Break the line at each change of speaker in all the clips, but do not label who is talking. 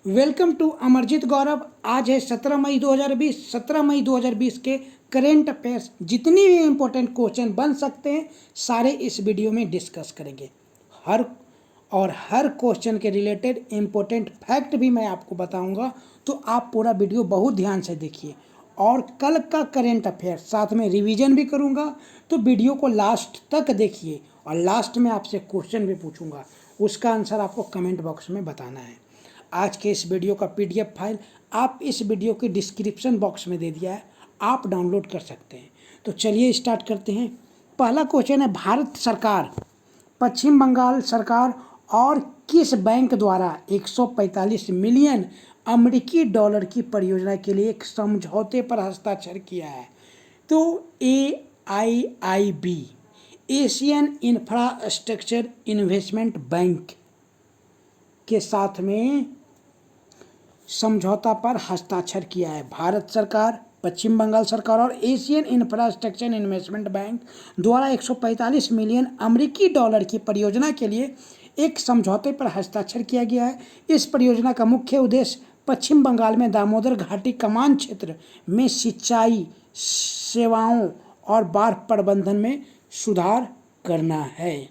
Welcome to Amarjeet गौरव। आज है 17 मई 2020। 17 मई 2020 के करेंट अफेयर्स जितनी भी इम्पोर्टेंट क्वेश्चन बन सकते हैं सारे इस वीडियो में डिस्कस करेंगे। हर क्वेश्चन के रिलेटेड इम्पोर्टेंट फैक्ट भी मैं आपको बताऊंगा, तो आप पूरा वीडियो बहुत ध्यान से देखिए। और कल का करेंट अफेयर साथ में रिवीजन भी करूंगा, तो वीडियो को लास्ट तक देखिए। और लास्ट में आपसे क्वेश्चन भी पूछूंगा, उसका आंसर आपको कमेंट बॉक्स में बताना है। आज के इस वीडियो का पीडीएफ फाइल आप इस वीडियो के डिस्क्रिप्शन बॉक्स में दे दिया है, आप डाउनलोड कर सकते हैं। तो चलिए स्टार्ट करते हैं। पहला क्वेश्चन है, भारत सरकार, पश्चिम बंगाल सरकार और किस बैंक द्वारा 145 मिलियन अमेरिकी डॉलर की परियोजना के लिए एक समझौते पर हस्ताक्षर किया है? तो AIIB, Asian infrastructure investment bank के साथ में समझौता पर हस्ताक्षर किया है। भारत सरकार, पश्चिम बंगाल सरकार और एशियन इंफ्रास्ट्रक्चर इन्वेस्टमेंट बैंक द्वारा 145 मिलियन अमेरिकी डॉलर की परियोजना के लिए एक समझौते पर हस्ताक्षर किया गया है। इस परियोजना का मुख्य उद्देश्य पश्चिम बंगाल में दामोदर घाटी कमान क्षेत्र में सिंचाई सेवाओं और बाढ़ प्रबंधन में सुधार करना है।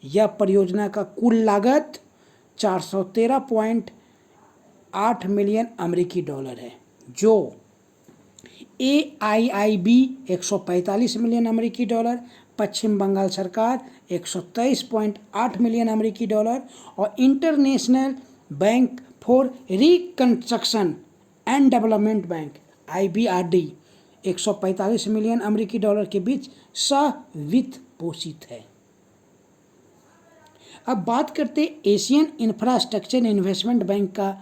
यह परियोजना का कुल लागत 413.8 मिलियन अमेरिकी डॉलर है, जो AIIB 145 मिलियन अमेरिकी डॉलर, पश्चिम बंगाल सरकार 123.8 मिलियन अमेरिकी डॉलर और international bank for reconstruction and development bank IBRD 145 million अमेरिकी डॉलर के बीच सह-वित्त पोषित है। अब बात करते एशियन इंफ्रास्ट्रक्चर इन्वेस्टमेंट बैंक का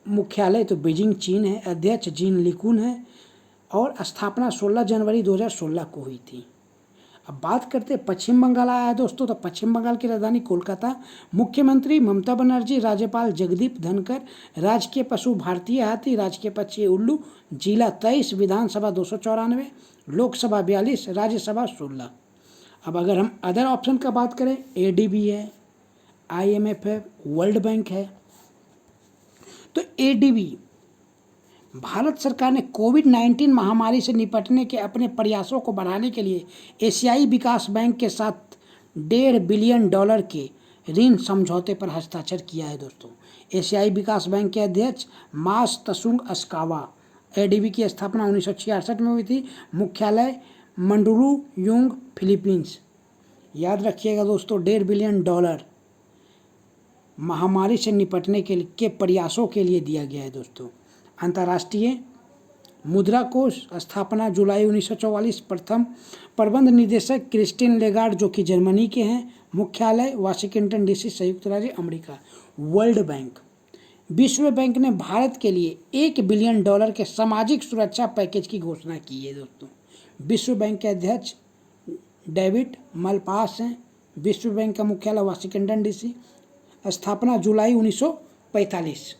मुख्यालय तो बीजिंग चीन है, अध्यक्ष जीन लिकुन है और स्थापना 16 जनवरी 2016 को हुई थी। अब बात करते पश्चिम बंगाल आया है दोस्तों, तो पश्चिम बंगाल की राजधानी कोलकाता, मुख्यमंत्री ममता बनर्जी, राज्यपाल जगदीप धनखड़, राजकीय पशु भारतीय हाथी, राजकीय पक्षी उल्लू, जिला 23, विधानसभा 294, लोकसभा 42, राज्यसभा 16। अब अगर हम अदर ऑप्शन का बात करें, ADB है, IMF है, वर्ल्ड बैंक है। तो ADB, भारत सरकार ने कोविड-19 महामारी से निपटने के अपने प्रयासों को बढ़ाने के लिए एशियाई विकास बैंक के साथ $1.5 बिलियन के ऋण समझौते पर हस्ताक्षर किया है दोस्तों। एशियाई विकास बैंक के अध्यक्ष मास तसुंग अस्कावा। ADB की स्थापना 1966 में हुई थी, मुख्यालय मंडुरुयुंग, फिलीपींस। याद रखिएगा दोस्तों, $1.5 बिलियन महामारी से निपटने के प्रयासों के लिए दिया गया है दोस्तों। अंतर्राष्ट्रीय मुद्रा कोष स्थापना जुलाई 1944, प्रथम प्रबंध निदेशक क्रिस्टिन लेगार्ड जो कि जर्मनी के हैं, मुख्यालय वाशिंगटन DC, संयुक्त राज्य अमेरिका। वर्ल्ड बैंक, विश्व बैंक ने भारत के लिए $1 बिलियन के सामाजिक सुरक्षा पैकेज की घोषणा की है दोस्तों। विश्व बैंक के अध्यक्ष डेविड मलपास हैं। विश्व बैंक का मुख्यालय वाशिंगटन DC, स्थापना जुलाई 1945।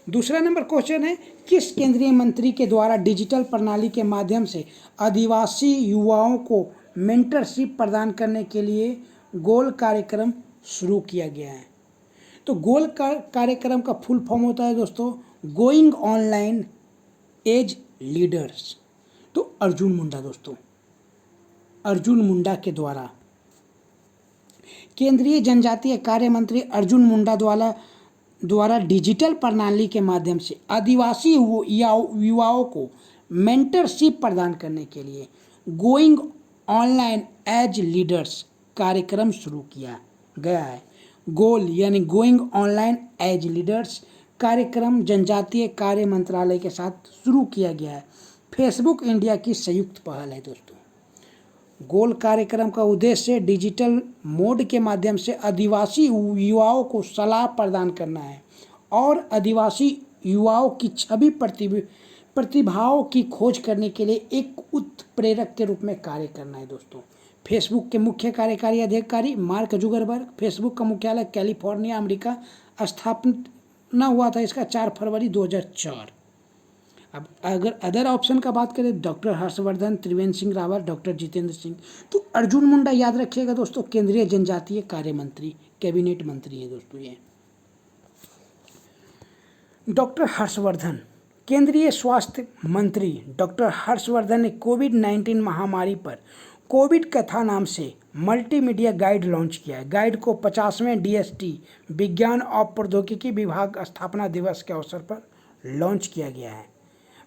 दूसरा नंबर क्वेश्चन है, किस केंद्रीय मंत्री के द्वारा डिजिटल प्रणाली के माध्यम से आदिवासी युवाओं को मेंटरशिप प्रदान करने के लिए गोल कार्यक्रम शुरू किया गया है? तो गोल कार्यक्रम का फुल फॉर्म होता है दोस्तों गोइंग ऑनलाइन एज लीडर्स। तो अर्जुन मुंडा दोस्तों, अर्जुन मुंडा के द्वारा, केंद्रीय जनजातीय कार्य मंत्री अर्जुन मुंडा द्वारा डिजिटल प्रणाली के माध्यम से आदिवासी युवाओं को मेंटरशिप प्रदान करने के लिए गोइंग ऑनलाइन एज लीडर्स कार्यक्रम शुरू किया गया है। गोल यानी गोइंग ऑनलाइन एज लीडर्स कार्यक्रम जनजातीय कार्य मंत्रालय के साथ शुरू किया गया है। फेसबुक इंडिया की संयुक्त पहल है दोस्तों। गोल कार्यक्रम का उद्देश्य डिजिटल मोड के माध्यम से आदिवासी युवाओं को सलाह प्रदान करना है और आदिवासी युवाओं की छवि प्रतिभाओं की खोज करने के लिए एक उत्प्रेरक के रूप में कार्य करना है दोस्तों। फेसबुक के मुख्य कार्यकारी अधिकारी मार्क जुगरबर्ग, फेसबुक का मुख्यालय कैलिफोर्निया, अमेरिका, स्थापना हुआ था इसका 4 फरवरी 2004। अब अगर अदर ऑप्शन का बात करें, डॉक्टर हर्षवर्धन, त्रिवेंद्र सिंह रावत, डॉक्टर जितेंद्र सिंह। तो अर्जुन मुंडा याद रखिएगा दोस्तों, केंद्रीय जनजातीय कार्य मंत्री, कैबिनेट मंत्री है दोस्तों ये। डॉक्टर हर्षवर्धन, केंद्रीय स्वास्थ्य मंत्री डॉक्टर हर्षवर्धन ने कोविड-19 महामारी पर कोविड कथा नाम से मल्टीमीडिया गाइड लॉन्च किया है। गाइड को 50वें डीएसटी विज्ञान और प्रौद्योगिकी विभाग स्थापना दिवस के अवसर पर लॉन्च किया गया है।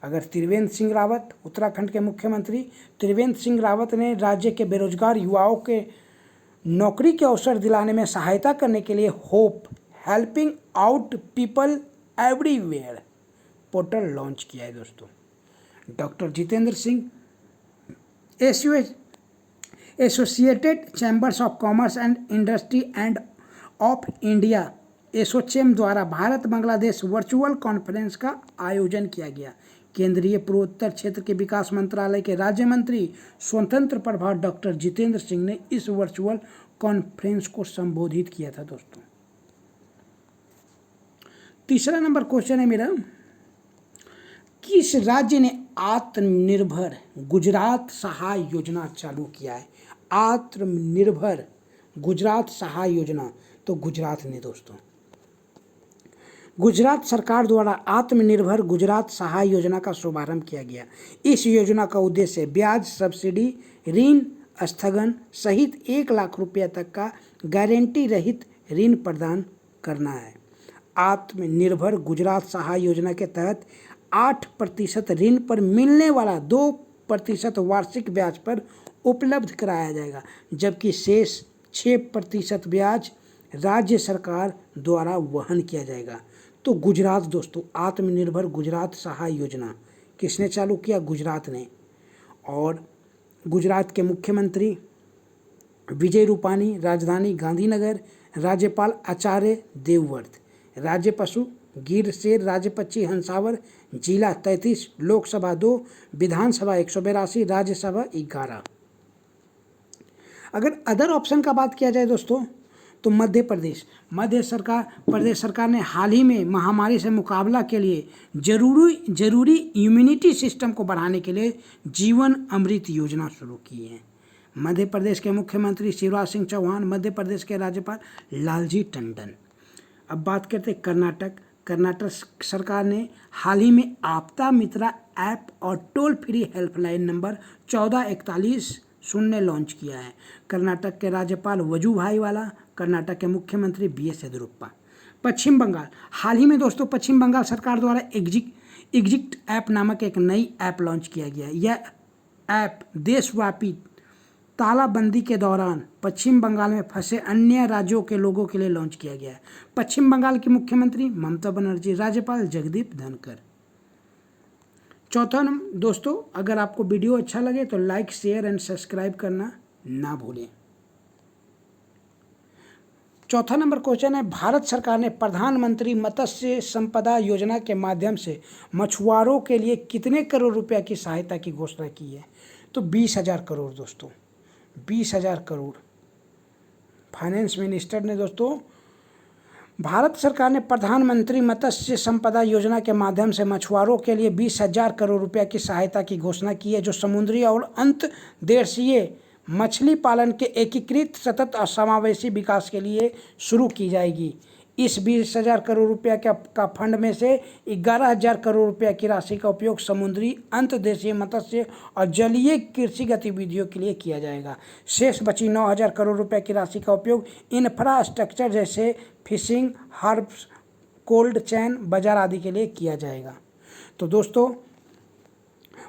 अगर त्रिवेंद्र सिंह रावत, उत्तराखंड के मुख्यमंत्री त्रिवेंद्र सिंह रावत ने राज्य के बेरोजगार युवाओं के नौकरी के अवसर दिलाने में सहायता करने के लिए hope helping out people everywhere portal launch किया है दोस्तों। Doctor Jitendra Singh, associated chambers of commerce and industry end of India ASSOCHAM द्वारा भारत बांग्लादेश वर्चुअल कॉन्फ्रेंस का आयोजन किया गया। केंद्रीय पूर्वोत्तर क्षेत्र के विकास मंत्रालय के राज्य मंत्री स्वतंत्र प्रभार डॉक्टर जितेंद्र सिंह ने इस वर्चुअल कॉन्फ्रेंस को संबोधित किया था दोस्तों। तीसरा नंबर क्वेश्चन है मेरा, किस राज्य ने आत्मनिर्भर गुजरात सहाय योजना चालू किया है? आत्मनिर्भर गुजरात सहाय योजना, तो गुजरात ने दोस्तों। गुजरात सरकार द्वारा आत्मनिर्भर गुजरात सहाय योजना का शुभारंभ किया गया। इस योजना का उद्देश्य ब्याज सब्सिडी, ऋण स्थगन सहित 1 लाख रुपये तक का गारंटी रहित ऋण प्रदान करना है। आत्मनिर्भर गुजरात सहाय योजना के तहत 8% ऋण पर मिलने वाला 2% वार्षिक ब्याज पर उपलब्ध कराया जाएगा, जबकि शेष 6% ब्याज राज्य सरकार द्वारा वहन किया जाएगा। तो गुजरात दोस्तों, आत्मनिर्भर गुजरात सहाय योजना किसने चालू किया? गुजरात ने। और गुजरात के मुख्यमंत्री विजय रूपानी, राजधानी गांधीनगर, राज्यपाल आचार्य देवव्रत, राज्य पशु गिर शेर, राज्य पक्षी हंसावर, जिला 33, लोकसभा 2, विधानसभा 182, राज्यसभा 11। अगर अदर ऑप्शन का बात किया जाए दोस्तों, तो मध्य प्रदेश सरकार ने हाल ही में महामारी से मुकाबला के लिए जरूरी इम्यूनिटी सिस्टम को बढ़ाने के लिए जीवन अमृत योजना शुरू की है। मध्य प्रदेश के मुख्यमंत्री शिवराज सिंह चौहान, मध्य प्रदेश के राज्यपाल लालजी टंडन। अब बात करते हैं कर्नाटक सरकार ने हाल ही में आपदा मित्रा ऐप और toll free helpline number 1441 launch किया है। कर्नाटक के राज्यपाल वजुभाई वाला, कर्नाटक के मुख्यमंत्री BS येदियुरप्पा। पश्चिम बंगाल, हाल ही में दोस्तों पश्चिम बंगाल सरकार द्वारा एग्जिट ऐप नामक एक नई ऐप लॉन्च किया गया। यह ऐप देशव्यापी तालाबंदी के दौरान पश्चिम बंगाल में फंसे अन्य राज्यों के लोगों के लिए लॉन्च किया गया है। पश्चिम बंगाल की मुख्यमंत्री ममता बनर्जी, राज्यपाल जगदीप धनखड़। चौथा नंबर दोस्तों, अगर आपको वीडियो अच्छा लगे तो लाइक, शेयर एंड सब्सक्राइब करना ना भूलें। चौथा नंबर क्वेश्चन है, भारत सरकार ने प्रधानमंत्री मत्स्य संपदा योजना के माध्यम से मछुआरों के लिए कितने करोड़ रुपए की सहायता की घोषणा की है? तो 20,000 करोड़ दोस्तों, 20,000 करोड़। फाइनेंस मिनिस्टर ने दोस्तों, भारत सरकार ने प्रधानमंत्री मत्स्य संपदा योजना के माध्यम से मछुआरों के लिए 20,000 करोड़ रुपए की सहायता की घोषणा की है, जो समुद्री और अंतर्देशीय मछली पालन के एकीकृत सतत और समावेशी विकास के लिए शुरू की जाएगी। इस 20,000 करोड़ रुपये का फंड में से 11,000 करोड़ रुपये की राशि का उपयोग समुद्री, अंतर्देशीय मत्स्य और जलीय कृषि गतिविधियों के लिए किया जाएगा। शेष बची 9,000 करोड़ रुपये की राशि का उपयोग इंफ्रास्ट्रक्चर जैसे फिशिंग, हार्ब्स, कोल्ड चैन, बाजार आदि के लिए किया जाएगा। तो दोस्तों,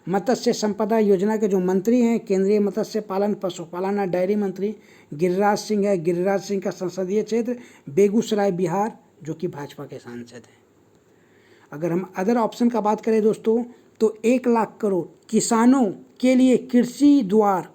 मत्स्य संपदा योजना के जो मंत्री हैं, केंद्रीय मत्स्य पालन, पशुपालन और डेयरी मंत्री गिरिराज सिंह है। गिरिराज सिंह का संसदीय क्षेत्र बेगूसराय, बिहार, जो कि भाजपा के सांसद हैं। अगर हम अदर ऑप्शन का बात करें दोस्तों, तो 1 लाख करोड़ किसानों के लिए कृषि द्वार,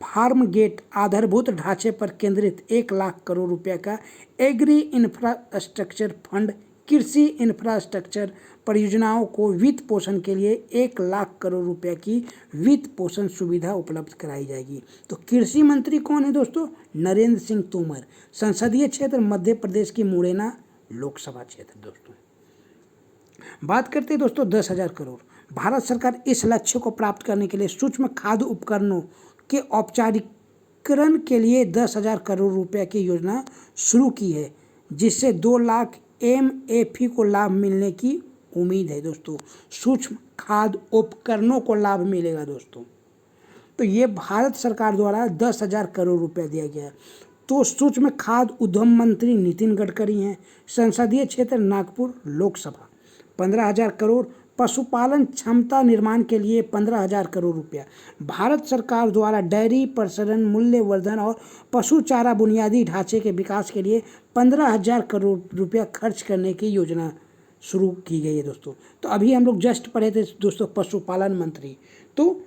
फार्म गेट आधारभूत ढांचे पर केंद्रित 1 लाख करोड़ रुपये का एग्री इंफ्रास्ट्रक्चर फंड कृषि इंफ्रास्ट्रक्चर परियोजनाओं को वित्त पोषण के लिए 1 लाख करोड़ रुपए की वित्त पोषण सुविधा उपलब्ध कराई जाएगी। तो कृषि मंत्री कौन है दोस्तों? नरेंद्र सिंह तोमर। संसदीय क्षेत्र मध्य प्रदेश की मुरैना लोकसभा क्षेत्र। दोस्तों, बात करते हैं दोस्तों 10,000 करोड़। भारत सरकार इस लक्ष्य को प्राप्त करने के लिए सूक्ष्म खाद्य उपकरणों के औपचारिकरण के लिए 10,000 करोड़ रुपए की योजना शुरू की है, जिससे 2 लाख एमएफई को लाभ मिलने की उम्मीद है दोस्तों। सूक्ष्म खाद्य उपकरणों को लाभ मिलेगा दोस्तों। तो ये भारत सरकार द्वारा 10,000 करोड़ रुपया दिया गया है। तो सूक्ष्म खाद्य उद्यम मंत्री नितिन गडकरी हैं। संसदीय क्षेत्र नागपुर लोकसभा 15,000 करोड़। पशुपालन क्षमता निर्माण के लिए 15,000 करोड़ रुपया। भारत सरकार द्वारा डेयरी प्रसंस्करण मूल्यवर्धन और पशु चारा बुनियादी ढांचे के विकास के लिए 15,000 करोड़ रुपया खर्च करने की योजना शुरू की गई है दोस्तों। तो अभी हम लोग जस्ट पढ़े थे दोस्तों पशुपालन मंत्री, तो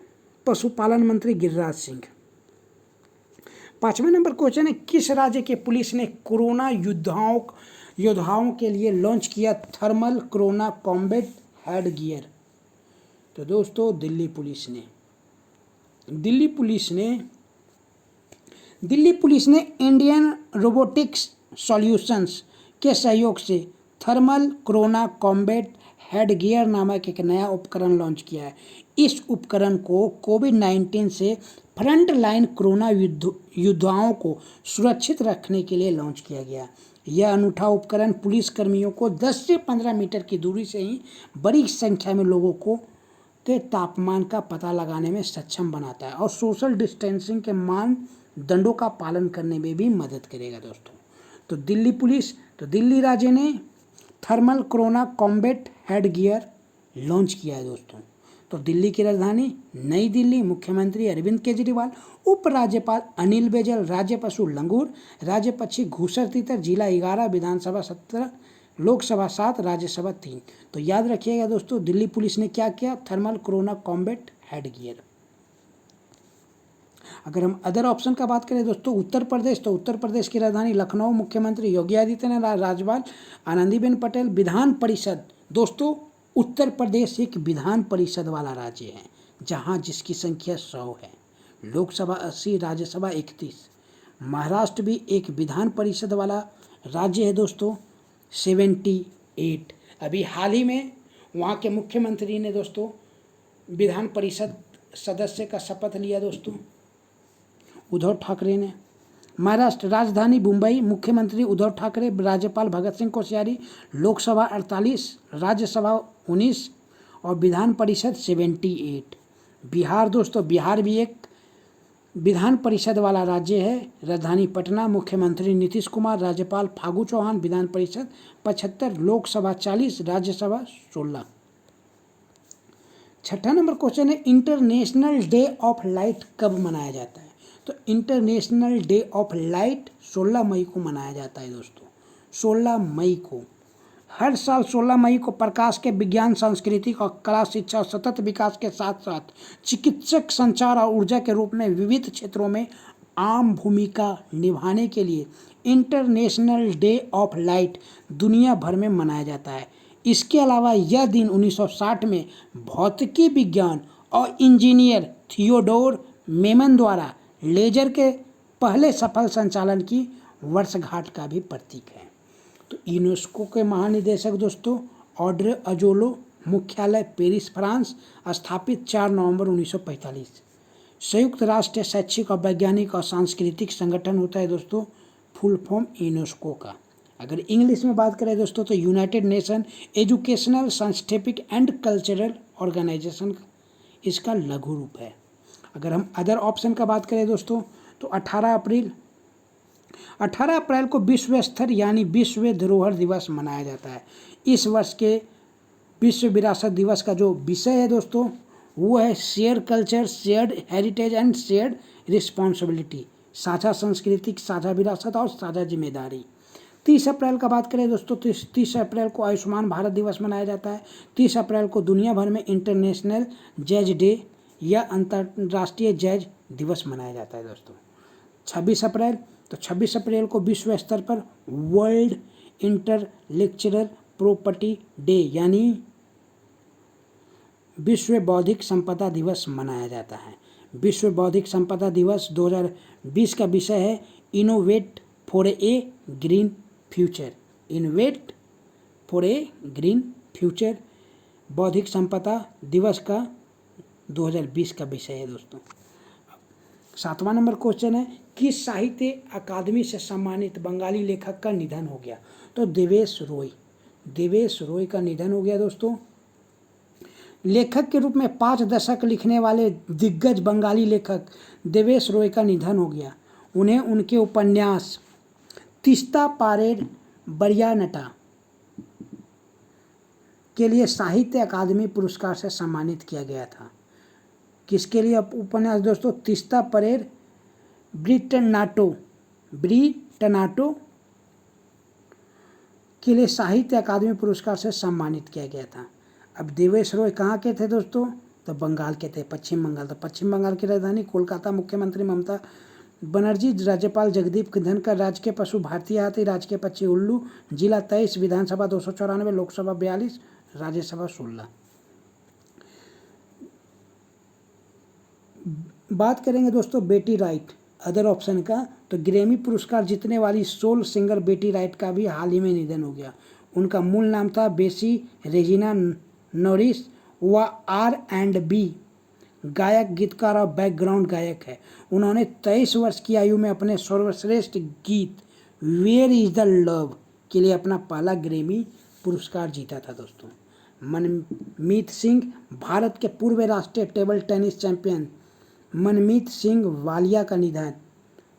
पशुपालन मंत्री गिरिराज सिंह। 5वें नंबर क्वेश्चन है, किस राज्य के पुलिस ने कोरोना योद्धाओं के लिए लॉन्च किया thermal corona combat head gear? तो दोस्तों दिल्ली पुलिस ने इंडियन रोबोटिक्स सॉल्यूशंस के सहयोग से thermal corona combat head gear नामक एक नया उपकरण लॉन्च किया है। इस उपकरण को कोविड-19 से फ्रंट लाइन कोरोना योद्धाओं को सुरक्षित रखने के लिए लॉन्च किया गया। यह अनूठा उपकरण पुलिस कर्मियों को 10 से 15 मीटर की दूरी से ही बड़ी संख्या में लोगों के तापमान का पता लगाने में सक्षम बनाता है और सोशल डिस्टेंसिंग के मानदंडों का पालन करने में भी मदद करेगा दोस्तों। तो दिल्ली राज्य ने thermal corona combat head gear launch किया है दोस्तों। तो दिल्ली की राजधानी नई दिल्ली, मुख्यमंत्री अरविंद केजरीवाल, उपराज्यपाल अनिल बैजल, राज्य पशु लंगूर, राज्य पक्षी घूसर तीतर, जिला 11, विधानसभा 17, लोकसभा 7, राज्यसभा 3। तो याद रखिएगा दोस्तों, दिल्ली पुलिस ने क्या किया, thermal corona combat head gear. अगर हम अदर ऑप्शन का बात करें दोस्तों, उत्तर प्रदेश, तो उत्तर प्रदेश की राजधानी लखनऊ, मुख्यमंत्री योगी आदित्यनाथ, राज्यपाल आनंदीबेन पटेल, विधान परिषद। दोस्तों उत्तर प्रदेश एक विधान परिषद वाला राज्य है जहां जिसकी संख्या 100 है, लोकसभा 80, राज्यसभा 31। महाराष्ट्र भी एक विधान परिषद वाला राज्य है दोस्तों, 78। अभी हाल ही में वहाँ के मुख्यमंत्री ने दोस्तों विधान परिषद सदस्य का शपथ लिया दोस्तों, उद्धव ठाकरे ने। महाराष्ट्र राजधानी मुंबई, मुख्यमंत्री उद्धव ठाकरे, राज्यपाल भगत सिंह कोश्यारी, लोकसभा 48, राज्यसभा 19 और विधान परिषद 78। बिहार दोस्तों, बिहार भी एक विधान परिषद वाला राज्य है, राजधानी पटना, मुख्यमंत्री नीतीश कुमार, राज्यपाल फागू चौहान, विधान परिषद 75, लोकसभा 40, राज्यसभा 16। 6ठा नंबर क्वेश्चन है, इंटरनेशनल डे ऑफ लाइट कब मनाया जाता है? तो इंटरनेशनल डे ऑफ लाइट 16 मई को मनाया जाता है दोस्तों, 16 मई को। हर साल 16 मई को प्रकाश के विज्ञान, संस्कृति और कला, शिक्षा और सतत विकास के साथ साथ चिकित्सक, संचार और ऊर्जा के रूप में विविध क्षेत्रों में आम भूमिका निभाने के लिए इंटरनेशनल डे ऑफ लाइट दुनिया भर में मनाया जाता है। इसके अलावा यह दिन 1960 में भौतिकी विज्ञान और इंजीनियर थियोडोर मेमन द्वारा लेजर के पहले सफल संचालन की वर्षगांठ का भी प्रतीक है। तो यूनेस्को के महानिदेशक दोस्तों ऑड्रे अजोले, मुख्यालय पेरिस, फ्रांस, स्थापित 4 नवंबर 1945। संयुक्त राष्ट्र शैक्षिक और वैज्ञानिक और सांस्कृतिक संगठन होता है दोस्तों, फुल फॉर्म यूनेस्को का। अगर इंग्लिश में बात करें दोस्तों तो united nation educational, scientific and cultural organisation इसका लघु रूप है। अगर हम अदर ऑप्शन का बात करें दोस्तों तो 18 अप्रैल को विश्व स्तर यानी विश्व धरोहर दिवस मनाया जाता है। इस वर्ष के विश्व विरासत दिवस का जो विषय है दोस्तों वो है share culture, shared heritage and shared responsibility, साझा संस्कृति, साझा विरासत और साझा जिम्मेदारी। 30 अप्रैल का बात करें दोस्तों तो 30 अप्रैल को आयुष्मान भारत दिवस मनाया जाता है। 30 अप्रैल को दुनिया भर में इंटरनेशनल जज डे या अंतर्राष्ट्रीय जज दिवस मनाया जाता है दोस्तों। 26 अप्रैल को विश्व स्तर पर वर्ल्ड इंटेलेक्चुअल प्रॉपर्टी डे यानी विश्व बौद्धिक संपदा दिवस मनाया जाता है। विश्व बौद्धिक संपदा दिवस 2020 का विषय है innovate for a green future. Innovate for a green future बौद्धिक संपदा दिवस का 2020 का विषय है दोस्तों। 7वां नंबर क्वेश्चन है, किस साहित्य अकादमी से सम्मानित बंगाली लेखक का निधन हो गया? तो देवेश रॉय का निधन हो गया दोस्तों। लेखक के रूप में 5 दशक लिखने वाले दिग्गज बंगाली लेखक देवेश रॉय का निधन हो गया। उन्हें उनके उपन्यास तीस्ता पारेर बरियानटा के लिए साहित्य अकादमी पुरस्कार से सम्मानित किया गया था। किसके लिए उपन्यास दोस्तों? तीस्ता परेर ब्रिटनाटो के लिए साहित्य अकादमी पुरस्कार से सम्मानित किया गया था। अब देवेश रॉय कहाँ के थे दोस्तों? तो बंगाल के थे, पश्चिम बंगाल। तो पश्चिम बंगाल की राजधानी कोलकाता। मुख्यमंत्री ममता बनर्जी, राज्यपाल जगदीप धनखड़, राजकीय पशु भारतीय हाथी, राजकीय पक्षी उल्लू, जिला 23, विधानसभा 294, लोकसभा 42, राज्यसभा 16। बात करेंगे दोस्तों बेटी राइट अदर ऑप्शन का, तो ग्रैमी पुरस्कार जीतने वाली सोल सिंगर बेटी राइट का भी हाल ही में निधन हो गया। उनका मूल नाम था बेसी रेजिना नॉरिस। वह R&B गायक, गीतकार और बैकग्राउंड गायक है। उन्होंने 23 वर्ष की आयु में अपने सर्वश्रेष्ठ गीत वेयर इज द लव के लिए अपना पहला ग्रैमी पुरस्कार जीता था दोस्तों। मनमीत सिंह, भारत के पूर्व राष्ट्रीय टेबल टेनिस चैंपियन मनमीत सिंह वालिया का निधन।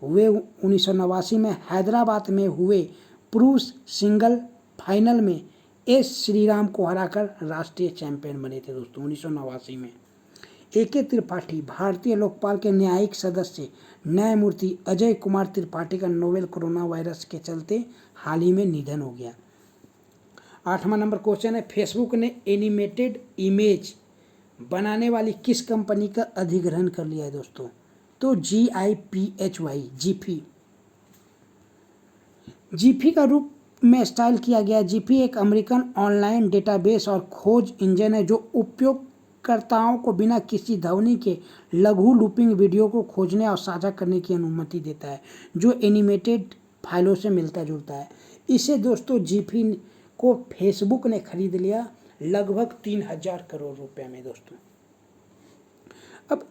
वे 1989 में हैदराबाद में हुए पुरुष सिंगल फाइनल में एस श्रीराम को हराकर राष्ट्रीय चैंपियन बने थे दोस्तों 1989 में। A.K. त्रिपाठी, भारतीय लोकपाल के न्यायिक सदस्य न्यायमूर्ति अजय कुमार त्रिपाठी का नोवेल कोरोना वायरस के चलते हाल ही में निधन हो गया। 8वां नंबर क्वेश्चन है, फेसबुक ने एनिमेटेड इमेज बनाने वाली किस कंपनी का अधिग्रहण कर लिया है दोस्तों? तो जीपी का रूप में स्टाइल किया गया। जीपी एक अमेरिकन ऑनलाइन डेटाबेस और खोज इंजन है जो उपयोगकर्ताओं को बिना किसी ध्वनि के लघु लूपिंग वीडियो को खोजने और साझा करने की अनुमति देता है, जो एनिमेटेड फाइलों से मिलता जुलता है। इसे दोस्तों जीपी को फेसबुक ने खरीद लिया लगभग 3000 करोड़ रुपए में दोस्तों। अब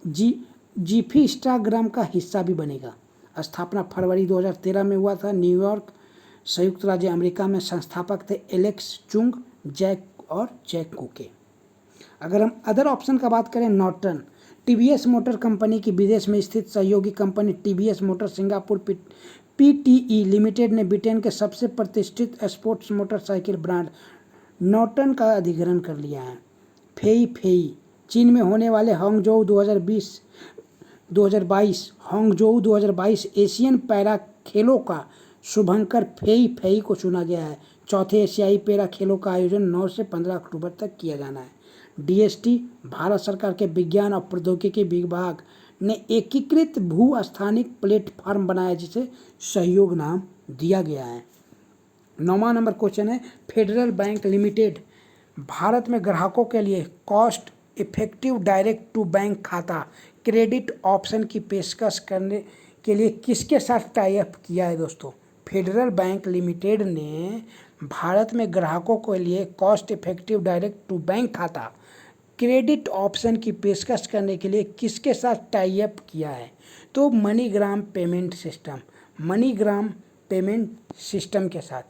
जीपी इंस्टाग्राम का हिस्सा भी बनेगा। स्थापना फरवरी 2013 में हुआ था। न्यूयॉर्क, संयुक्त राज्य अमेरिका में संस्थापक थे एलेक्स चुंग, जैक कुके। अगर हम अदर ऑप्शन का बात करें, नॉर्टन टीवीएस मोटर कंपनी की विदेश में स्थित सहयोगी company TVS motor Singapore PTE limited ने ब्रिटेन के सबसे प्रतिष्ठित स्पोर्ट्स मोटरसाइकिल ब्रांड नॉर्टन का अधिग्रहण कर लिया है। फेई चीन में होने वाले हांगझोउ 2022 एशियन पैरा खेलों का शुभंकर फेई को चुना गया है। चौथे एशियाई पैरा खेलों का आयोजन 9 से 15 अक्टूबर तक किया जाना है। DST भारत सरकार के विज्ञान और प्रौद्योगिकी विभाग ने एकीकृत भू-स्थानिक प्लेटफॉर्म बनाया जिसे सहयोग नाम दिया गया है। 9वां नंबर क्वेश्चन है, फेडरल बैंक लिमिटेड भारत में ग्राहकों के लिए cost effective direct to bank खाता क्रेडिट ऑप्शन की पेशकश करने के लिए किसके साथ टाई अप किया है दोस्तों? फेडरल बैंक लिमिटेड ने भारत में ग्राहकों के लिए cost effective direct to bank खाता क्रेडिट ऑप्शन की पेशकश करने के लिए किसके साथ टाई अप किया है? तो मनीग्राम पेमेंट सिस्टम के साथ।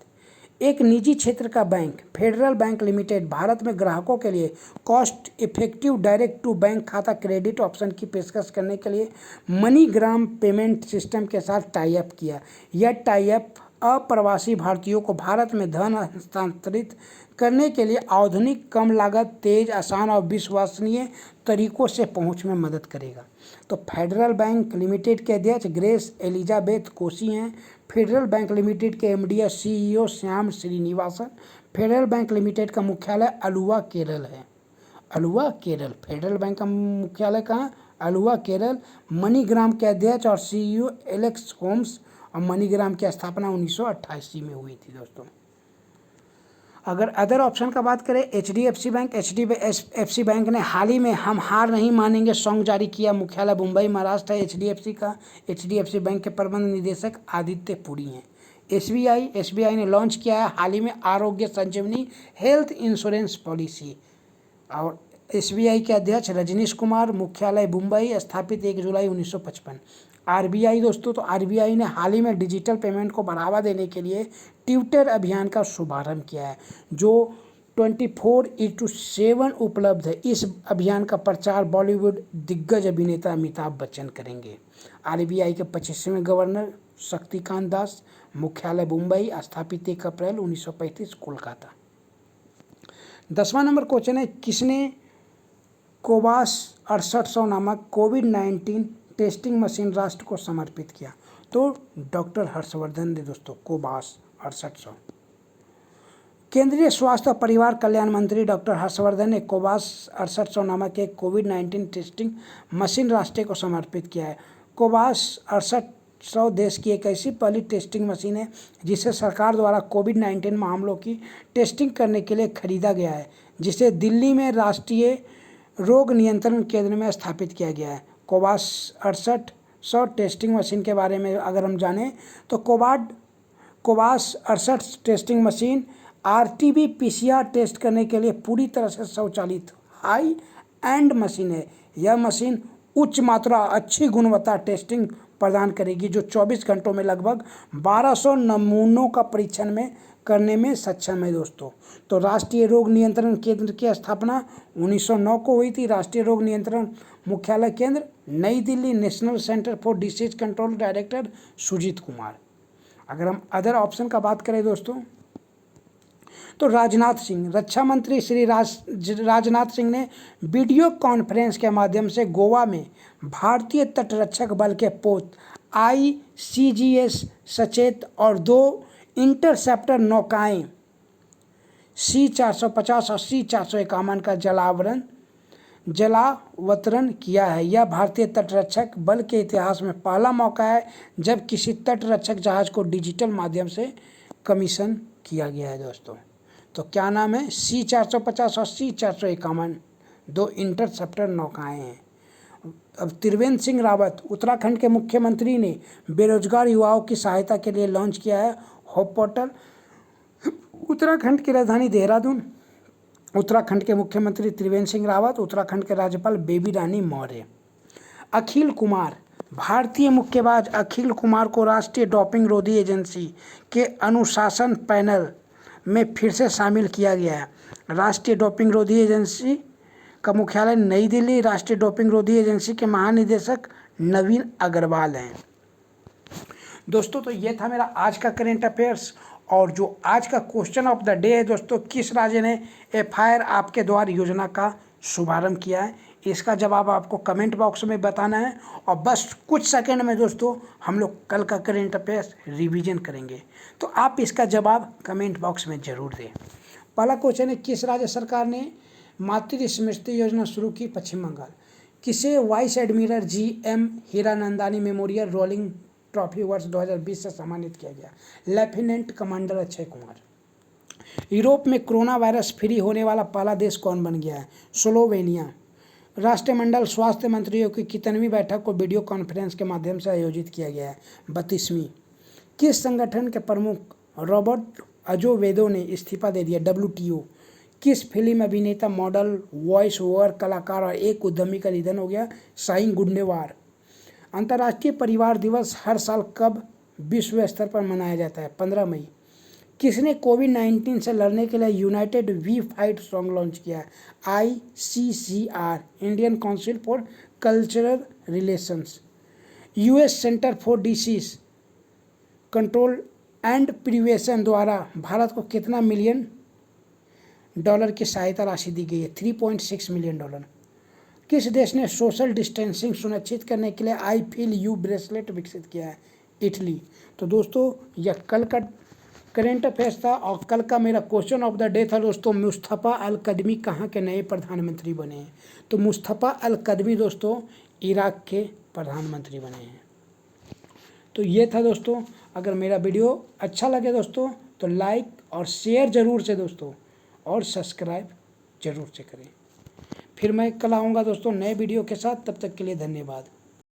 एक निजी क्षेत्र का bank federal bank limited Bharat में ग्राहकों के लिए cost effective direct to bank खाता क्रेडिट ऑप्शन की पेशकश करने के लिए मनीग्राम पेमेंट सिस्टम के साथ टाई अप किया। यह टाई अप अप्रवासी भारतीयों को भारत में धन हस्तांतरित करने के लिए आधुनिक, कम लागत, तेज, आसान और विश्वसनीय तरीकों से पहुंच में मदद करेगा। तो फेडरल बैंक लिमिटेड के अध्यक्ष ग्रेस एलिजाबेथ कोसी हैं। फेडरल बैंक लिमिटेड के MD और CEO Shyam Srinivasan. Federal bank limited का मुख्यालय अलुवा केरल है। फेडरल बैंक का मुख्यालय कहाँ? अलुवा केरल। मनीग्राम के अध्यक्ष और CEO एलेक्स होम्स और मनीग्राम की स्थापना 1988 में हुई थी दोस्तों। अगर अदर ऑप्शन का बात करें, HDFC बैंक ने हाल ही में हम हार नहीं मानेंगे सॉन्ग जारी किया। मुख्यालय मुंबई महाराष्ट्र है HDFC का। HDFC बैंक के प्रबंध निदेशक आदित्य पुरी हैं। SBI ने लॉन्च किया है हाल ही में आरोग्य संजीवनी हेल्थ इंश्योरेंस पॉलिसी और SBI के अध्यक्ष रजनीश कुमार। मुख्यालय मुंबई, स्थापित 1 जुलाई 1955। आरबीआई दोस्तों, तो आरबीआई ने हाल ही में डिजिटल पेमेंट को बढ़ावा देने के लिए ट्विटर अभियान का शुभारंभ किया है, जो 24/7 उपलब्ध है। इस अभियान का प्रचार बॉलीवुड दिग्गज अभिनेता अमिताभ बच्चन करेंगे। आरबीआई के 25वें गवर्नर शक्तिकांत दास, मुख्यालय मुंबई, स्थापित 1 अप्रैल 1935, कोलकाता। 10वां नंबर क्वेश्चन है, किसने कोवास 6800 नामक कोविड-19 टेस्टिंग मशीन राष्ट्र को समर्पित किया? तो डॉक्टर हर्षवर्धन ने दोस्तों कोवास 6800। केंद्रीय स्वास्थ्य और परिवार कल्याण मंत्री डॉक्टर हर्षवर्धन ने कोवास 6800 नामक एक कोविड-19 टेस्टिंग मशीन राष्ट्र को समर्पित किया है। कोवास 6800 देश की एक ऐसी पहली टेस्टिंग मशीन है जिसे सरकार द्वारा कोविड-19 मामलों की टेस्टिंग करने के लिए खरीदा गया है, जिसे दिल्ली में राष्ट्रीय रोग नियंत्रण केंद्र में स्थापित किया गया है। कोवास 6800 टेस्टिंग मशीन के बारे में अगर हम जानें तो Cobas 68 testing machine RTB PCR test करने के लिए पूरी तरह से स्वचालित हाई एंड मशीन है। यह मशीन उच्च मात्रा अच्छी गुणवत्ता टेस्टिंग प्रदान करेगी, जो 24 घंटों में लगभग 1200 नमूनों का परीक्षण में करने में सक्षम है दोस्तों। तो राष्ट्रीय रोग नियंत्रण केंद्र की स्थापना 1909 को हुई थी। राष्ट्रीय रोग नियंत्रण मुख्यालय केंद्र New Delhi, national centre for disease control director Sujeet Kumar. अगर हम अदर ऑप्शन का बात करें दोस्तों, तो राजनाथ सिंह, रक्षा मंत्री श्री राजनाथ सिंह ने वीडियो कॉन्फ्रेंस के माध्यम से गोवा में भारतीय तटरक्षक बल के पोत ICGS सचेत और 2 इंटरसेप्टर नौकाएं C-450 और C-451 का जलावतरण किया है। यह भारतीय तटरक्षक बल के इतिहास में पहला मौका है जब किसी तटरक्षक जहाज को डिजिटल माध्यम से कमीशन किया गया है दोस्तों। तो क्या नाम है? C-450 और C-451 2 इंटरसेप्टर नौकाएं हैं। अब त्रिवेंद्र सिंह रावत, उत्तराखंड के मुख्यमंत्री ने बेरोजगार युवाओं की सहायता के लिए लॉन्च किया है होप पोर्टल। उत्तराखंड की राजधानी देहरादून। उत्तराखंड के मुख्यमंत्री त्रिवेंद्र सिंह रावत, उत्तराखंड के राज्यपाल बेबी रानी मौर्य। अखिल कुमार, भारतीय मुक्केबाज अखिल कुमार को राष्ट्रीय डोपिंग रोधी एजेंसी के अनुशासन पैनल में फिर से शामिल किया गया है। राष्ट्रीय डोपिंग रोधी एजेंसी का मुख्यालय नई दिल्ली। राष्ट्रीय डोपिंग रोधी एजेंसी के महानिदेशक नवीन अग्रवाल हैं। दोस्तों, तो ये था मेरा आज का करेंट अफेयर्स। और जो आज का क्वेश्चन ऑफ द डे है दोस्तों, किस राज्य ने FIR आपके द्वार योजना का शुभारंभ किया है, इसका जवाब आपको कमेंट बॉक्स में बताना है। और बस कुछ सेकंड में दोस्तों हम लोग कल का करेंट अफेयर्स रिवीजन करेंगे, तो आप इसका जवाब कमेंट बॉक्स में ज़रूर दें। पहला क्वेश्चन है, किस राज्य सरकार ने मातृ स्मृति योजना शुरू की? पश्चिम बंगाल। किसे vice admiral GM Hiranandani memorial rolling trophy वर्ष 2020 से सम्मानित किया गया? Lieutenant commander Akshay Kumar. Europe में कोरोना वायरस फ्री होने वाला पहला देश कौन बन गया है? स्लोवेनिया। राष्ट्रमंडल स्वास्थ्य मंत्रियों की कितनवीं बैठक को वीडियो कॉन्फ्रेंस के माध्यम से आयोजित किया गया है? 32वीं। किस संगठन के प्रमुख रॉबर्ट अजोवेदो ने इस्तीफा दे दिया? WTO। किस फिल्म अभिनेता, मॉडल, वॉइस ओवर कलाकार और एक उद्यमी का निधन हो गया? शाहीन गुंडेवार। अंतर्राष्ट्रीय परिवार दिवस हर साल कब विश्व स्तर पर मनाया जाता है? 15 मई। किसने कोविड-19 से लड़ने के लिए united we fight song launch किया है? ICCR, Indian council for cultural relations. US centre for disease control and prevention द्वारा भारत को कितना मिलियन डॉलर की सहायता राशि दी गई है? $3.6 मिलियन। किस देश ने सोशल डिस्टेंसिंग सुनिश्चित करने के लिए आई फील यू ब्रेसलेट विकसित किया है? इटली। तो दोस्तों, यह कल का करेंट अफेयर्स था और कल का मेरा क्वेश्चन ऑफ द डे था दोस्तों, मुस्तफ़ा अल कदमी कहाँ के नए प्रधानमंत्री बने हैं? तो मुस्तफ़ा अल कदमी दोस्तों इराक के प्रधानमंत्री बने हैं। तो ये था दोस्तों। अगर मेरा वीडियो अच्छा लगे दोस्तों तो लाइक और शेयर ज़रूर से दोस्तों, और सब्सक्राइब ज़रूर से करें। फिर मैं कल आऊँगा दोस्तों नए वीडियो के साथ। तब तक के लिए धन्यवाद।